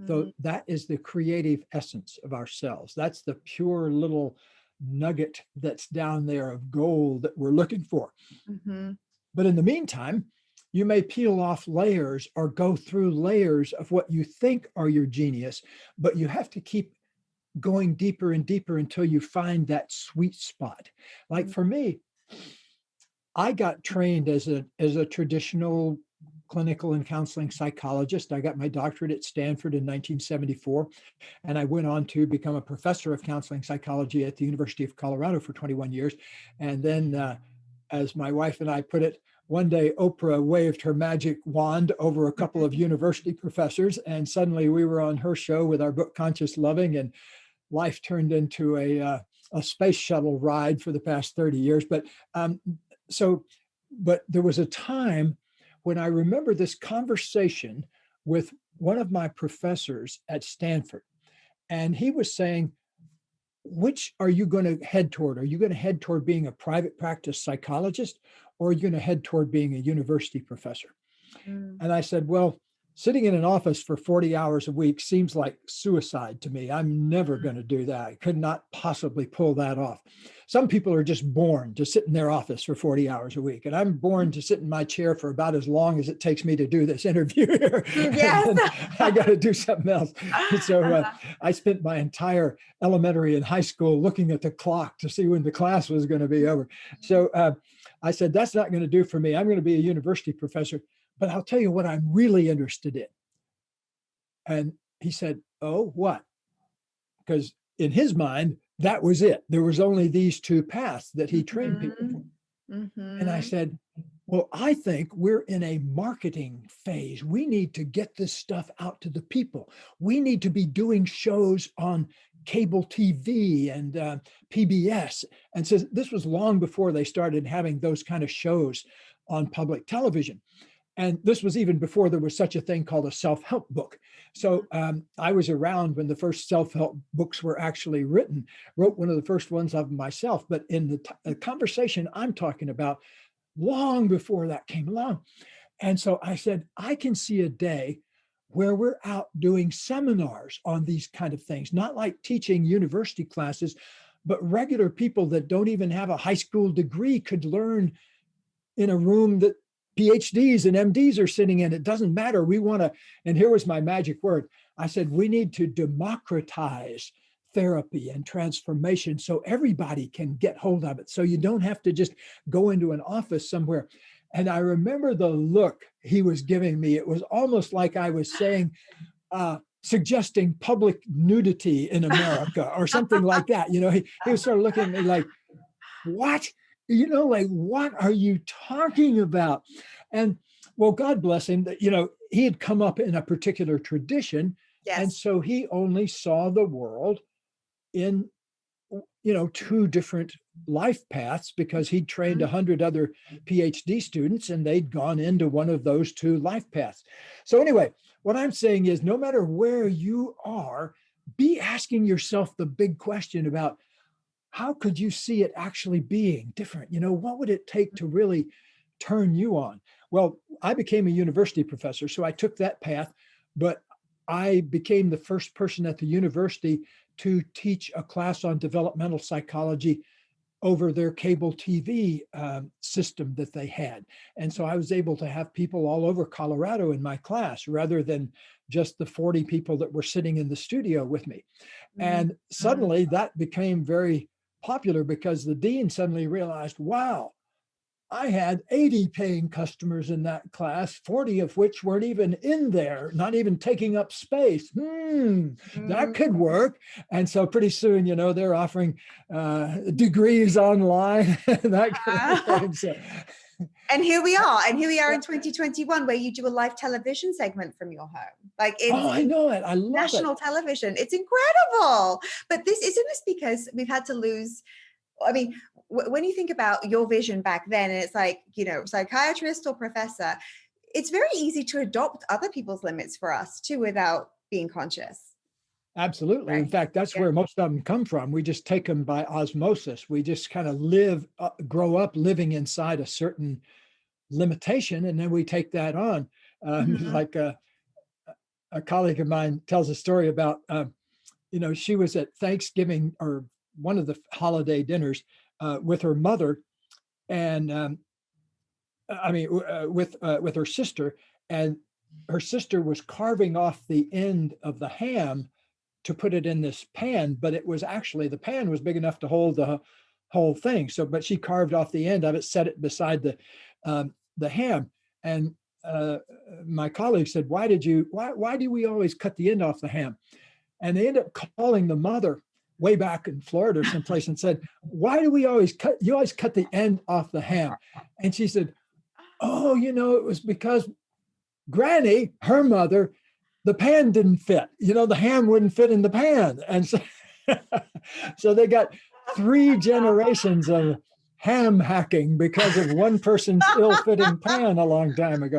So that is the creative essence of ourselves. That's the pure little nugget that's down there of gold that we're looking for. Mm-hmm. But in the meantime, you may peel off layers or go through layers of what you think are your genius, but you have to keep going deeper and deeper until you find that sweet spot. Like for me, I got trained as a traditional clinical and counseling psychologist. I got my doctorate at Stanford in 1974, and I went on to become a professor of counseling psychology at the University of Colorado for 21 years. And then, as my wife and I put it, one day Oprah waved her magic wand over a couple of university professors, and suddenly we were on her show with our book Conscious Loving, and life turned into a space shuttle ride for the past 30 years. But there was a time when I remember this conversation with one of my professors at Stanford, and he was saying, which are you going to head toward? Are you going to head toward being a private practice psychologist, or are you going to head toward being a university professor? And I said, well, sitting in an office for 40 hours a week seems like suicide to me. I'm never going to do that. I could not possibly pull that off. Some people are just born to sit in their office for 40 hours a week. And I'm born to sit in my chair for about as long as it takes me to do this interview here. Yes. I got to do something else. So I spent my entire elementary and high school looking at the clock to see when the class was going to be over. So I said, that's not going to do for me. I'm going to be a university professor. But I'll tell you what I'm really interested in. And he said, oh, what? Because in his mind, that was it. There was only these two paths that he trained people for. And I said, well, I think we're in a marketing phase. We need to get this stuff out to the people. We need to be doing shows on cable TV and PBS. And so this was long before they started having those kind of shows on public television. And this was even before there was such a thing called a self-help book. So I was around when the first self-help books were actually written, wrote one of the first ones of myself. But in the conversation I'm talking about, long before that came along. And so I said, I can see a day where we're out doing seminars on these kind of things, not like teaching university classes, but regular people that don't even have a high school degree could learn in a room that PhDs and MDs are sitting in. It doesn't matter. We want to, and here was my magic word. I said, we need to democratize therapy and transformation so everybody can get hold of it. So you don't have to just go into an office somewhere. And I remember the look he was giving me. It was almost like I was saying, suggesting public nudity in America or something like that. You know, he was sort of looking at me like, what? You know, like, what are you talking about? And well, God bless him, that, you know, he had come up in a particular tradition. Yes. And so he only saw the world in, you know, two different life paths, because he'd trained 100 other PhD students and they'd gone into one of those two life paths. So anyway, what I'm saying is, no matter where you are, be asking yourself the big question about, how could you see it actually being different? You know, what would it take to really turn you on? Well, I became a university professor, so I took that path, but I became the first person at the university to teach a class on developmental psychology over their cable TV system that they had. And so I was able to have people all over Colorado in my class, rather than just the 40 people that were sitting in the studio with me. And suddenly that became very popular because the dean suddenly realized, wow, I had 80 paying customers in that class, 40 of which weren't even in there, not even taking up space. That could work. And so pretty soon, they're offering degrees online, that kind of thing. So, and here we are in 2021, where you do a live television segment from your home. Like, I know it. I love national television. It's incredible. But isn't this because we've had to lose, I mean, when you think about your vision back then, and it's like, psychiatrist or professor, it's very easy to adopt other people's limits for us too, without being conscious. Absolutely. Right. In fact, that's where most of them come from. We just take them by osmosis. We just kind of grow up living inside a certain limitation, and then we take that on. Like a colleague of mine tells a story about, she was at Thanksgiving or one of the holiday dinners with her mother, and with her sister, and her sister was carving off the end of the ham to put it in this pan, but it was actually, the pan was big enough to hold the whole thing. So, but she carved off the end of it, set it beside the ham. And my colleague said, why do we always cut the end off the ham? And they ended up calling the mother way back in Florida or someplace and said, why do you always cut the end off the ham? And she said, oh, it was because Granny, her mother, the pan didn't fit. The ham wouldn't fit in the pan. And so, so they got 3 generations of ham hacking because of one person's ill-fitting pan a long time ago.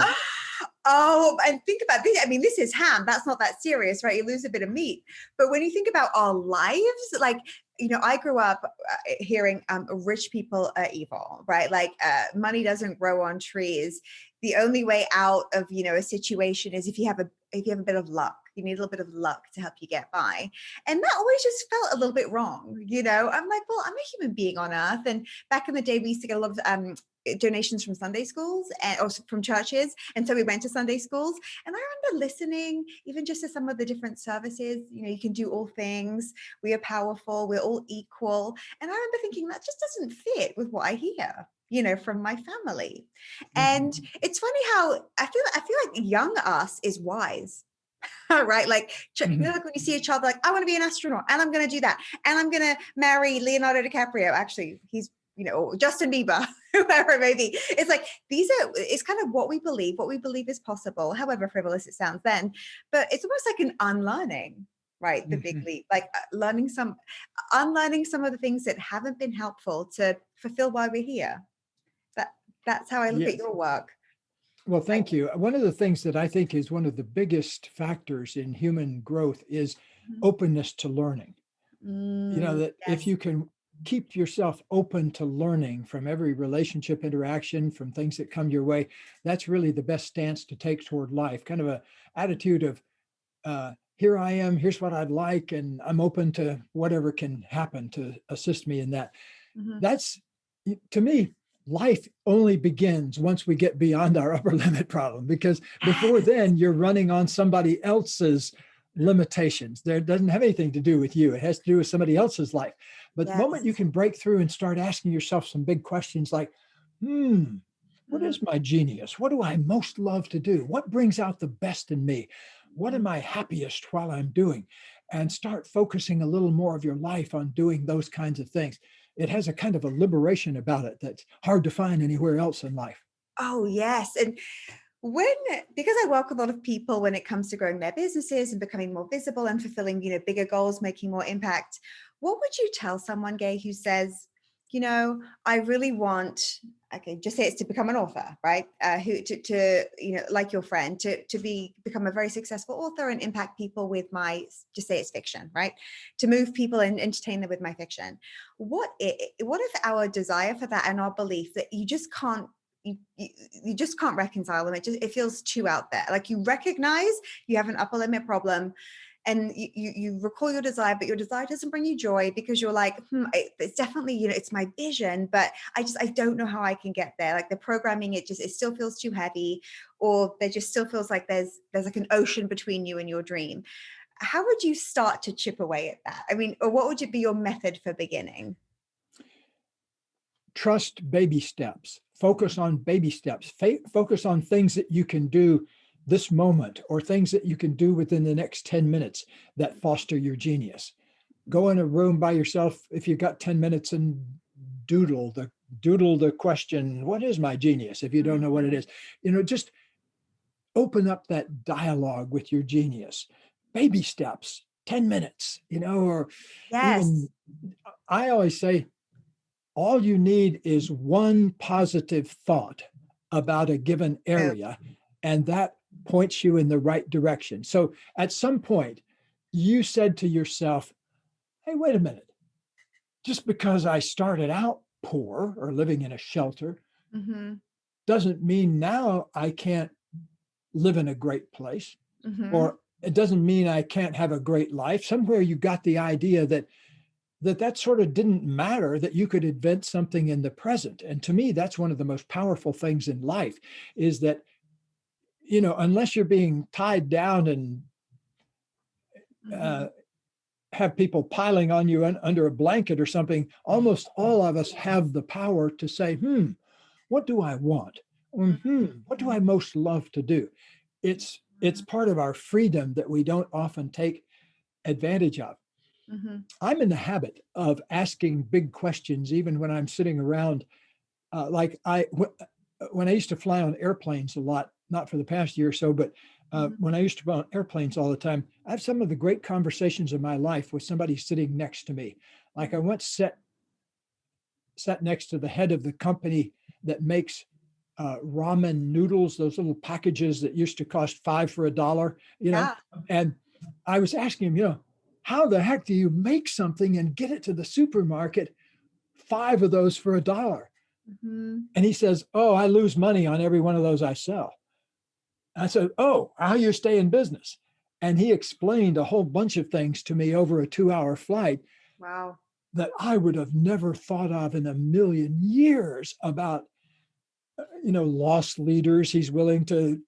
Oh, and think about this. I mean, this is ham. That's not that serious, right? You lose a bit of meat. But when you think about our lives, like, I grew up hearing rich people are evil, right? Like money doesn't grow on trees. The only way out of, a situation is if you have a bit of luck. You need a little bit of luck to help you get by. And that always just felt a little bit wrong. I'm like, well, I'm a human being on earth. And back in the day, we used to get a lot of donations from Sunday schools or from churches. And so we went to Sunday schools, and I remember listening even just to some of the different services. You can do all things. We are powerful. We're all equal. And I remember thinking that just doesn't fit with what I hear, from my family. And it's funny how I feel like young us is wise. Right? Like, like when you see a child, like, I want to be an astronaut, and I'm going to do that, and I'm going to marry Leonardo DiCaprio. Actually, he's, Justin Bieber, whoever it may be. It's like, it's kind of what we believe is possible, however frivolous it sounds then. But it's almost like an unlearning, right? The big leap, like unlearning some of the things that haven't been helpful to fulfill why we're here. That's how I look at your work. Well, thank you. One of the things that I think is one of the biggest factors in human growth is openness to learning. If you can keep yourself open to learning from every relationship interaction, from things that come your way, that's really the best stance to take toward life. Kind of a attitude of, here I am, here's what I'd like, and I'm open to whatever can happen to assist me in that. That's, to me, life only begins once we get beyond our upper limit problem, because before then you're running on somebody else's limitations. There doesn't have anything to do with you. It has to do with somebody else's life. But the moment you can break through and start asking yourself some big questions like, what is my genius? What do I most love to do? What brings out the best in me? What am I happiest while I'm doing? And start focusing a little more of your life on doing those kinds of things. It has a kind of a liberation about it that's hard to find anywhere else in life. Oh, yes. And because I work with a lot of people when it comes to growing their businesses and becoming more visible and fulfilling, bigger goals, making more impact, what would you tell someone, Gay, who says, I really want, just say it's to become an author, right? Who to like your friend, to become a very successful author and impact people with just say it's fiction, right? To move people and entertain them with my fiction. What if our desire for that and our belief that you just can't reconcile them? It feels too out there. Like, you recognize you have an upper limit problem, and you recall your desire, but your desire doesn't bring you joy because you're like, it's definitely, it's my vision, but I don't know how I can get there. Like the programming, it still feels too heavy, or there just still feels like there's like an ocean between you and your dream. How would you start to chip away at that? I mean, or what would be your method for beginning? Trust baby steps. Focus on baby steps. Focus on things that you can do this moment, or things that you can do within the next 10 minutes that foster your genius. Go in a room by yourself if you've got 10 minutes and doodle the question, what is my genius? If you don't know what it is, just open up that dialogue with your genius. Baby steps, 10 minutes, or Yes. even, I always say, all you need is one positive thought about a given area, and that points you in the right direction. So at some point, you said to yourself, hey, wait a minute. Just because I started out poor or living in a shelter doesn't mean now I can't live in a great place, or it doesn't mean I can't have a great life. Somewhere you got the idea that sort of didn't matter, that you could invent something in the present. And to me, that's one of the most powerful things in life, is that, unless you're being tied down and have people piling on you under a blanket or something, almost all of us have the power to say, what do I want? Or, what do I most love to do? It's part of our freedom that we don't often take advantage of. I'm in the habit of asking big questions, even when I'm sitting around. When I used to fly on airplanes a lot, not for the past year or so, but when I used to fly on airplanes all the time, I have some of the great conversations of my life with somebody sitting next to me. Like I once sat next to the head of the company that makes ramen noodles, those little packages that used to cost $5 for $1, and I was asking him, how the heck do you make something and get it to the supermarket, 5 of those for $1? And he says, oh, I lose money on every one of those I sell. I said, oh, how you stay in business? And he explained a whole bunch of things to me over a 2-hour flight. Wow. That I would have never thought of in a million years, about loss leaders. He's willing to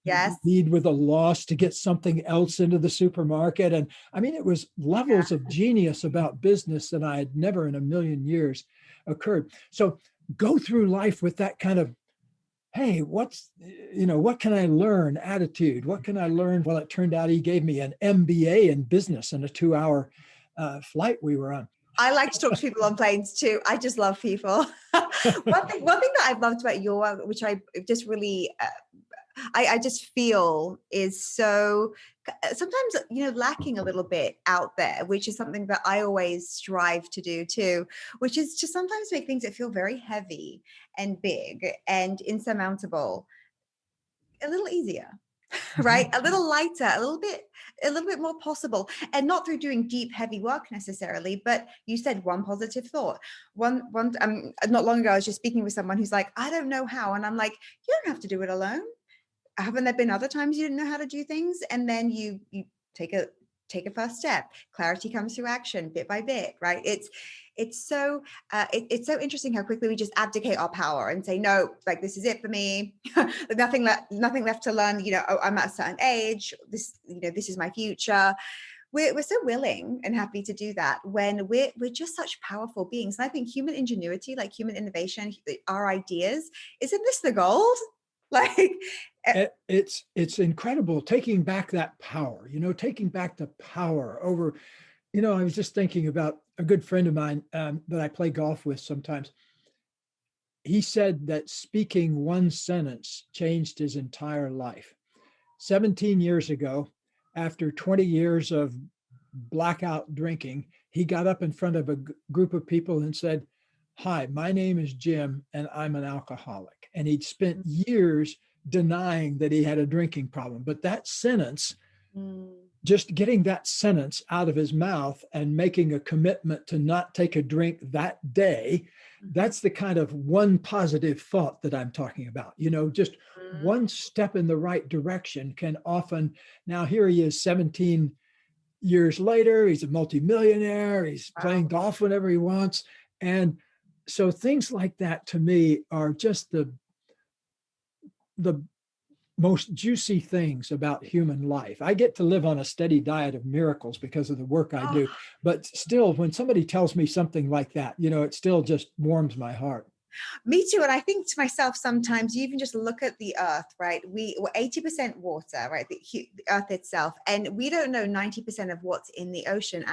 lead with a loss to get something else into the supermarket. And I mean, it was levels of genius about business that I had never in a million years occurred. So go through life with that kind of, hey, what can I learn attitude? What can I learn? Well, it turned out he gave me an MBA in business in a 2-hour flight we were on. I like to talk to people on planes too. I just love people. One thing that I've loved about your work, which I just really, I just feel is so sometimes, lacking a little bit out there, which is something that I always strive to do too, which is to sometimes make things that feel very heavy and big and insurmountable a little easier. Right, a little lighter, a little bit more possible, and not through doing deep, heavy work necessarily. But you said one positive thought. One. Not long ago, I was just speaking with someone who's like, I don't know how, and I'm like, you don't have to do it alone. Haven't there been other times you didn't know how to do things, and then you take a first step. Clarity comes through action, bit by bit. Right? It's so interesting how quickly we just abdicate our power and say, no, like this is it for me. nothing left to learn. I'm at a certain age. This is my future. We're so willing and happy to do that when we're just such powerful beings. And I think human ingenuity, like human innovation, our ideas, isn't this the gold? Like it's incredible, taking back that power, taking back the power over. I was just thinking about a good friend of mine that I play golf with sometimes. He said that speaking one sentence changed his entire life. 17 years ago, after 20 years of blackout drinking, he got up in front of a group of people and said, hi, my name is Jim and I'm an alcoholic. And he'd spent years denying that he had a drinking problem. But that sentence, just getting that sentence out of his mouth and making a commitment to not take a drink that day, that's the kind of one positive thought that I'm talking about. Just one step in the right direction can often, now here he is 17 years later, he's a multimillionaire. He's playing golf whenever he wants. And so things like that to me are just the most juicy things about human life. I get to live on a steady diet of miracles because of the work I do. But still, when somebody tells me something like that, it still just warms my heart. Me too. And I think to myself, sometimes you even just look at the earth, right? We're 80% water, right? The earth itself. And we don't know 90% of what's in the ocean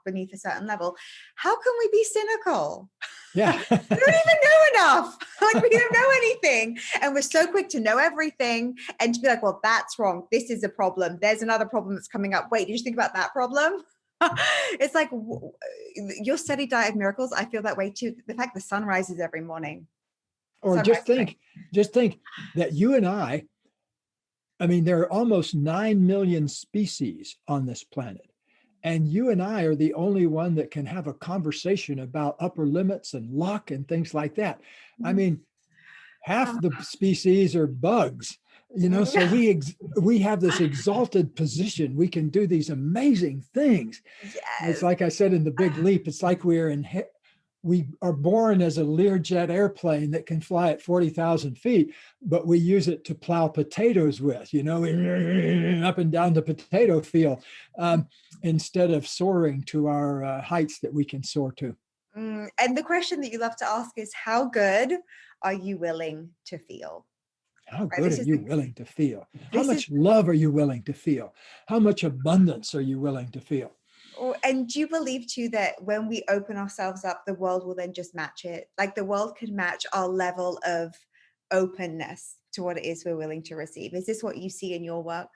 beneath a certain level. How can we be cynical? Yeah. We don't even know enough. Like, we don't know anything. And we're so quick to know everything and to be like, well, that's wrong. This is a problem. There's another problem that's coming up. Wait, did you think about that problem? It's like your steady diet of miracles. I feel that way too. The fact the sun rises every morning. Or just think that you and I mean, there are almost 9 million species on this planet. And you and I are the only one that can have a conversation about upper limits and luck and things like that. I mean, half the species are bugs. So we have this exalted position. We can do these amazing things. Yes. It's like I said in The Big Leap, it's like we are born as a Learjet airplane that can fly at 40,000 feet, but we use it to plow potatoes with, up and down the potato field, instead of soaring to our heights that we can soar to. And the question that you love to ask is, how good are you willing to feel? How good are you willing to feel? How much love are you willing to feel? How much abundance are you willing to feel? And do you believe too that when we open ourselves up, the world will then just match it? Like the world can match our level of openness to what it is we're willing to receive. Is this what you see in your work?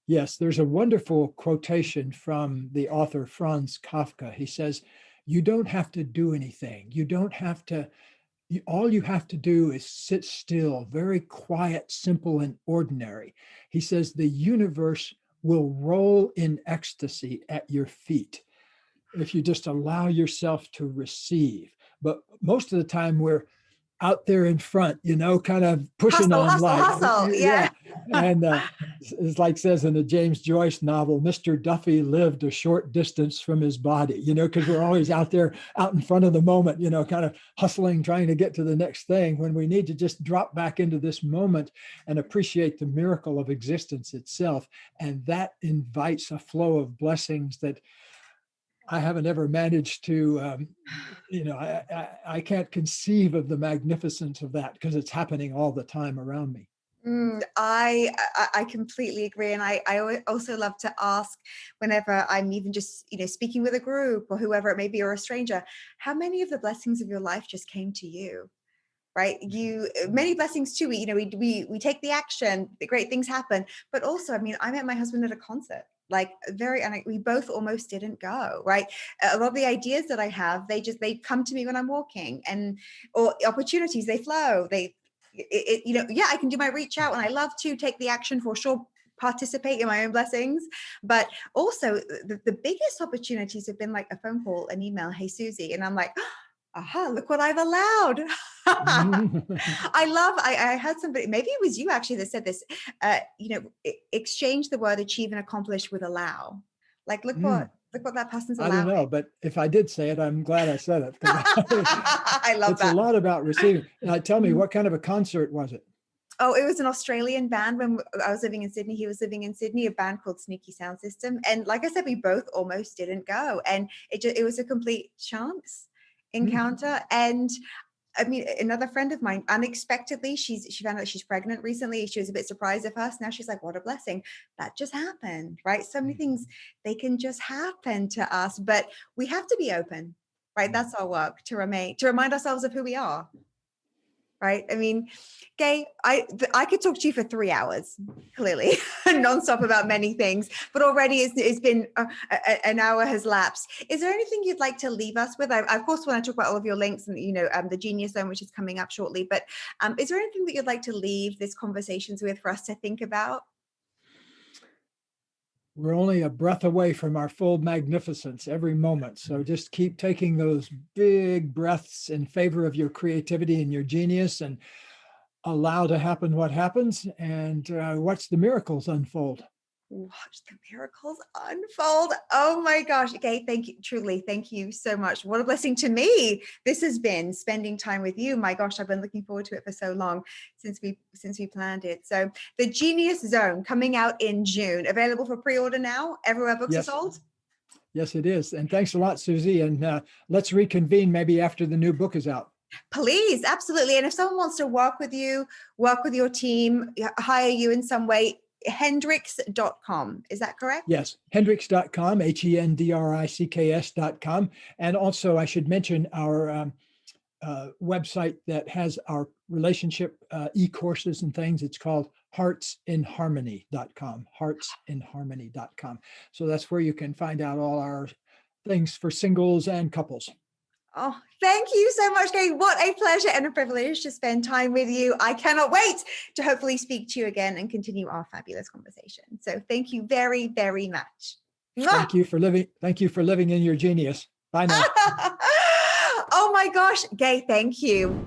Yes, there's a wonderful quotation from the author Franz Kafka. He says, you don't have to do anything. You don't have to, all you have to do is sit still, very quiet, simple, and ordinary. He says, the universe will roll in ecstasy at your feet if you just allow yourself to receive. But most of the time we're out there in front, kind of pushing on life. Hustle, yeah. And it's like says in the James Joyce novel, Mr. Duffy lived a short distance from his body, because we're always out there, out in front of the moment, kind of hustling, trying to get to the next thing, when we need to just drop back into this moment and appreciate the miracle of existence itself. And that invites a flow of blessings that I haven't ever managed to, I can't conceive of the magnificence of that because it's happening all the time around me. I completely agree. And I also love to ask whenever I'm even just, speaking with a group or whoever it may be, or a stranger, how many of the blessings of your life just came to you? Right? Many blessings too. We take the action, the great things happen. But also, I met my husband at a concert. We both almost didn't go, right? A lot of the ideas that I have, they come to me when I'm walking, or opportunities, they flow. I can do my reach out, and I love to take the action for sure, participate in my own blessings. But also the biggest opportunities have been like a phone call, an email, hey, Susie. And I'm like, aha, look what I've allowed. I heard somebody, maybe it was you actually, that said this, exchange the word achieve and accomplish with allow. Like, look what that person's allowing. I don't know, but if I did say it, I'm glad I said it. I love it's that. It's a lot about receiving. Now, tell me, what kind of a concert was it? Oh, it was an Australian band. When I was living in Sydney, he was living in Sydney, a band called Sneaky Sound System. And like I said, we both almost didn't go. And it was a complete chance encounter. And another friend of mine, unexpectedly, she found out she's pregnant recently. She was a bit surprised at first. Now she's like, what a blessing. That just happened, right? So many things, they can just happen to us, but we have to be open, right? That's our work, to remind ourselves of who we are, right? Gay, I could talk to you for 3 hours, clearly, nonstop about many things, but already it's been an hour has lapsed. Is there anything you'd like to leave us with? I of course want to talk about all of your links and, the Genius Zone, which is coming up shortly, but is there anything that you'd like to leave this conversations with for us to think about? We're only a breath away from our full magnificence every moment. So just keep taking those big breaths in favor of your creativity and your genius, and allow to happen what happens, and watch the miracles unfold. watch the miracles unfold. Oh my gosh. Okay. Thank you. Truly. Thank you so much. What a blessing to me this has been, spending time with you. My gosh, I've been looking forward to it for so long since we planned it. So the Genius Zone coming out in June, available for pre-order now, everywhere books are sold. Yes, it is. And thanks a lot, Susie. And let's reconvene maybe after the new book is out. Please, absolutely. And if someone wants to work with you, work with your team, hire you in some way, Hendricks.com. Is that correct? Yes, Hendricks.com, Hendricks.com. And also, I should mention our website that has our relationship e-courses and things. It's called heartsinharmony.com, heartsinharmony.com. So that's where you can find out all our things for singles and couples. Oh, thank you so much, Gay. What a pleasure and a privilege to spend time with you. I cannot wait to hopefully speak to you again and continue our fabulous conversation. So thank you very, very much. Thank you for living. Thank you for living in your genius. Bye now. Oh my gosh, Gay, thank you.